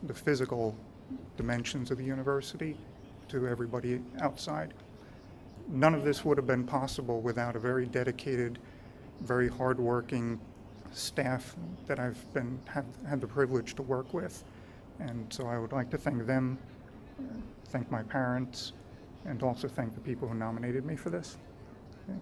the physical dimensions of the university to everybody outside. None of this would have been possible without a very dedicated, very hardworking staff that I've had the privilege to work with. And so I would like to thank them, thank my parents, and also thank the people who nominated me for this. Okay.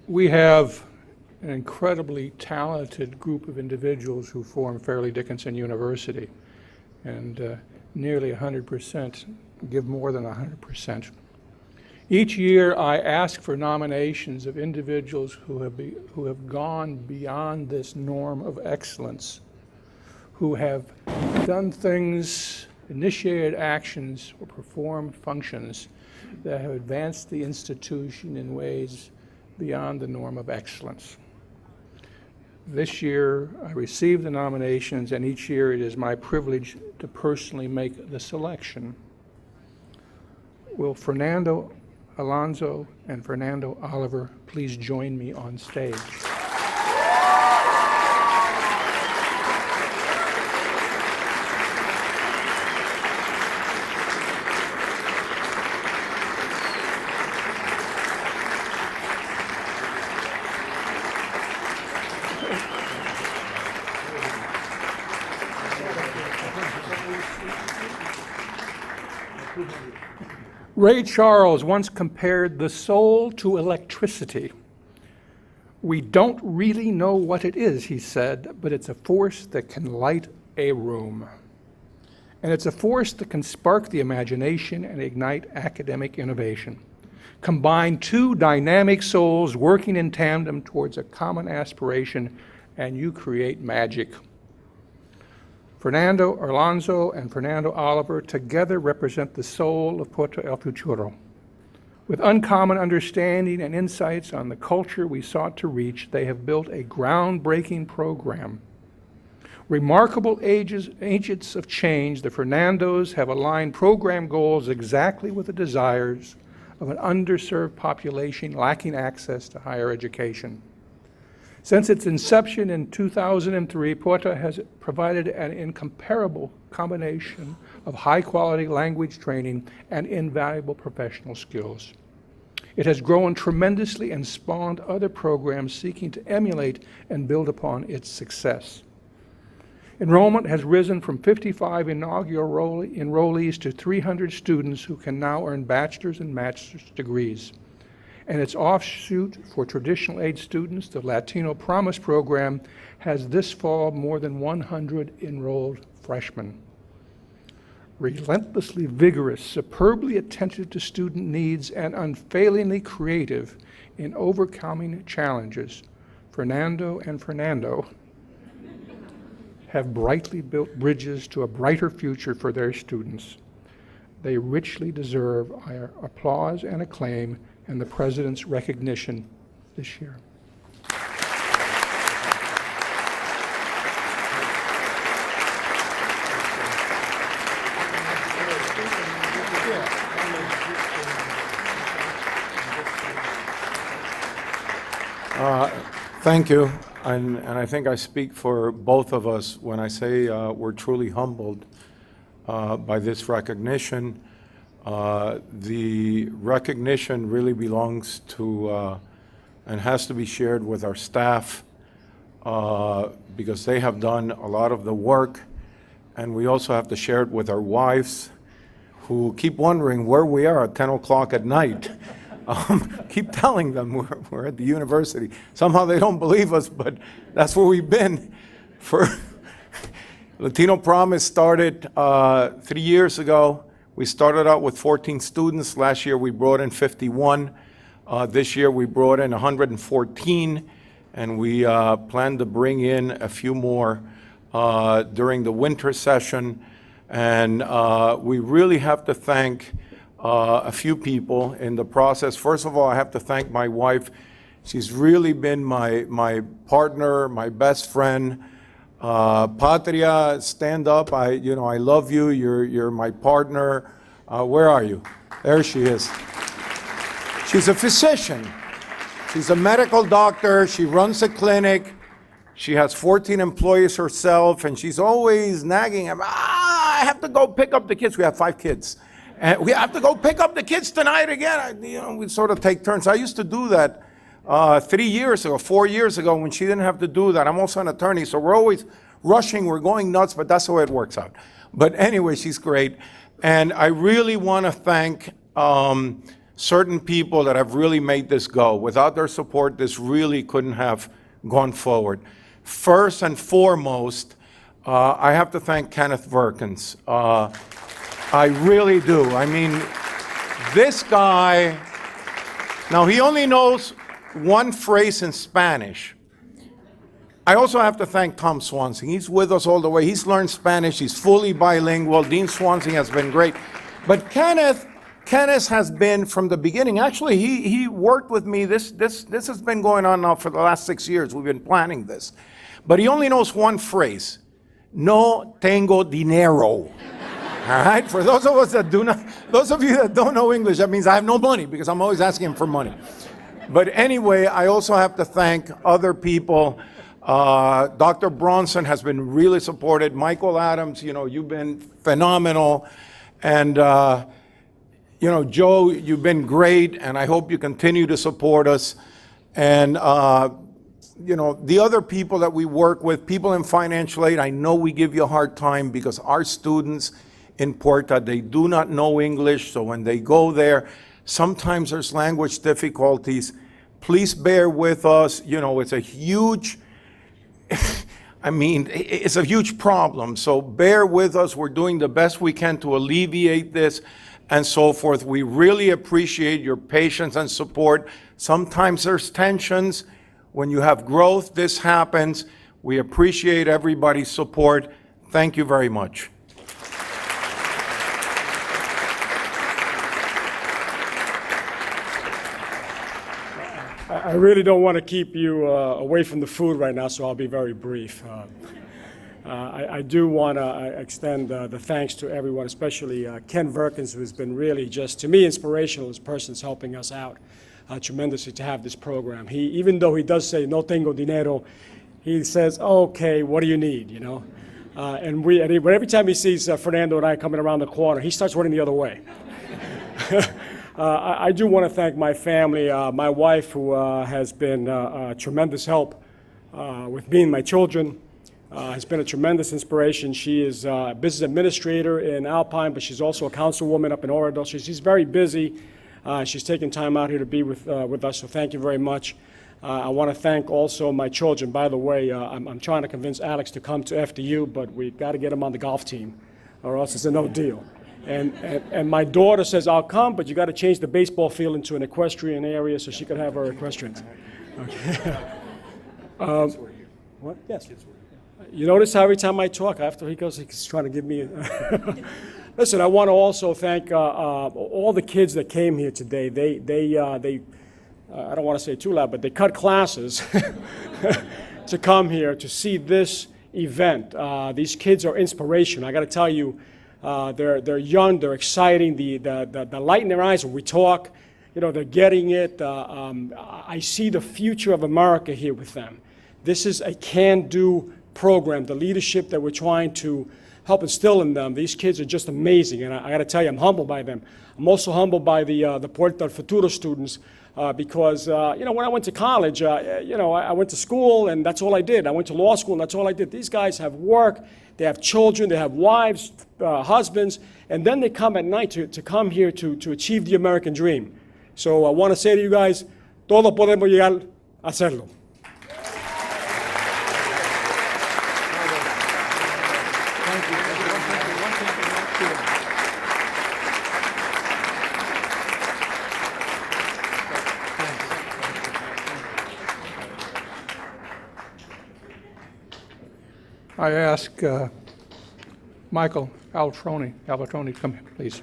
We have an incredibly talented group of individuals who form Fairleigh Dickinson University, and nearly 100% give more than 100%. Each year I ask for nominations of individuals who have gone beyond this norm of excellence, who have done things, initiated actions, or performed functions that have advanced the institution in ways beyond the norm of excellence. This year, I received the nominations, and each year it is my privilege to personally make the selection. Will Fernando, Alonso, and Fernando Oliver please join me on stage? Ray Charles once compared the soul to electricity. We don't really know what it is, he said, but it's a force that can light a room. And it's a force that can spark the imagination and ignite academic innovation. Combine two dynamic souls working in tandem towards a common aspiration, and you create magic. Fernando, Alonso, and Fernando Oliver together represent the soul of Puerta el Futuro. With uncommon understanding and insights on the culture we sought to reach, they have built a groundbreaking program. Remarkable agents of change, the Fernandos have aligned program goals exactly with the desires of an underserved population lacking access to higher education. Since its inception in 2003, Puerta has provided an incomparable combination of high-quality language training and invaluable professional skills. It has grown tremendously and spawned other programs seeking to emulate and build upon its success. Enrollment has risen from 55 inaugural enrollees to 300 students who can now earn bachelor's and master's degrees. And its offshoot for traditional aid students, the Latino Promise Program, has this fall more than 100 enrolled freshmen. Relentlessly vigorous, superbly attentive to student needs, and unfailingly creative in overcoming challenges, Fernando and Fernando have brightly built bridges to a brighter future for their students. They richly deserve our applause and acclaim and the President's recognition this year. Thank you, and I think I speak for both of us when I say we're truly humbled by this recognition. The recognition really belongs to and has to be shared with our staff because they have done a lot of the work, and we also have to share it with our wives who keep wondering where we are at 10 o'clock at night. Keep telling them we're at the university. Somehow they don't believe us, but that's where we've been. For Latino Promise started 3 years ago. We started out with 14 students. Last year we brought in 51. This year we brought in 114, and we plan to bring in a few more during the winter session. And we really have to thank a few people in the process. First of all, I have to thank my wife. She's really been my partner, my best friend. Patria, stand up. I love you. You're my partner. Where are you? There she is. She's a physician. She's a medical doctor. She runs a clinic. She has 14 employees herself, and she's always nagging him. I have to go pick up the kids. We have 5 kids. And we have to go pick up the kids tonight again. We sort of take turns. I used to do that 4 years ago when she didn't have to do that. I'm also an attorney, so we're always rushing. We're going nuts, but that's the way it works out. But anyway, she's great. And I really want to thank certain people that have really made this go. Without their support, this really couldn't have gone forward. First and foremost, I have to thank Kenneth Verkins. I really do. I mean, this guy, now he only knows one phrase in Spanish. I also have to thank Tom Swansing. He's with us all the way. He's learned Spanish. He's fully bilingual. Dean Swansing has been great. But Kenneth has been from the beginning. Actually, he worked with me. This has been going on now for the last 6 years. We've been planning this. But he only knows one phrase. No tengo dinero. All right? For those of you that don't know English, that means I have no money because I'm always asking him for money. But anyway, I also have to thank other people. Dr. Bronson has been really supported. Michael Adams, you've been phenomenal. And, Joe, you've been great, and I hope you continue to support us. And, the other people that we work with, people in financial aid, I know we give you a hard time because our students in Puerta, they do not know English, so when they go there, sometimes there's language difficulties. Please bear with us. It's a huge, it's a huge problem. So bear with us. We're doing the best we can to alleviate this and so forth. We really appreciate your patience and support. Sometimes there's tensions. When you have growth, this happens. We appreciate everybody's support. Thank you very much. I really don't want to keep you away from the food right now, so I'll be very brief. I do want to extend the thanks to everyone, especially Ken Verkins, who's been really just, to me, inspirational as person's helping us out tremendously to have this program. Even though he does say, no tengo dinero, he says, okay, what do you need, And every time he sees Fernando and I coming around the corner, he starts running the other way. I do want to thank my family, my wife, who has been a tremendous help with me and my children, has been a tremendous inspiration. She is a business administrator in Alpine, but she's also a councilwoman up in Oradell. She's very busy. She's taken time out here to be with us, so thank you very much. I want to thank also my children. By the way, I'm trying to convince Alex to come to FDU, but we've got to get him on the golf team, or else it's a no deal. And my daughter says, I'll come, but you got to change the baseball field into an equestrian area so she could have her equestrians. Okay. What? Yes. You notice how every time I talk, after he goes, he's trying to give me Listen, I want to also thank all the kids that came here today. They I don't want to say too loud, but they cut classes to come here to see this event. These kids are inspiration. I got to tell you, they're young, they're exciting. The light in their eyes when we talk, they're getting it. I see the future of America here with them. This is a can-do program. The leadership that we're trying to help instill in them. These kids are just amazing, and I got to tell you, I'm humbled by them. I'm also humbled by the Puerta Futuro students because, when I went to college, I went to school, and that's all I did. I went to law school, and that's all I did. These guys have work, they have children, they have wives, husbands, and then they come at night to come here to achieve the American dream. So I want to say to you guys, todos podemos llegar a hacerlo. I ask Michael Altroni, come here, please.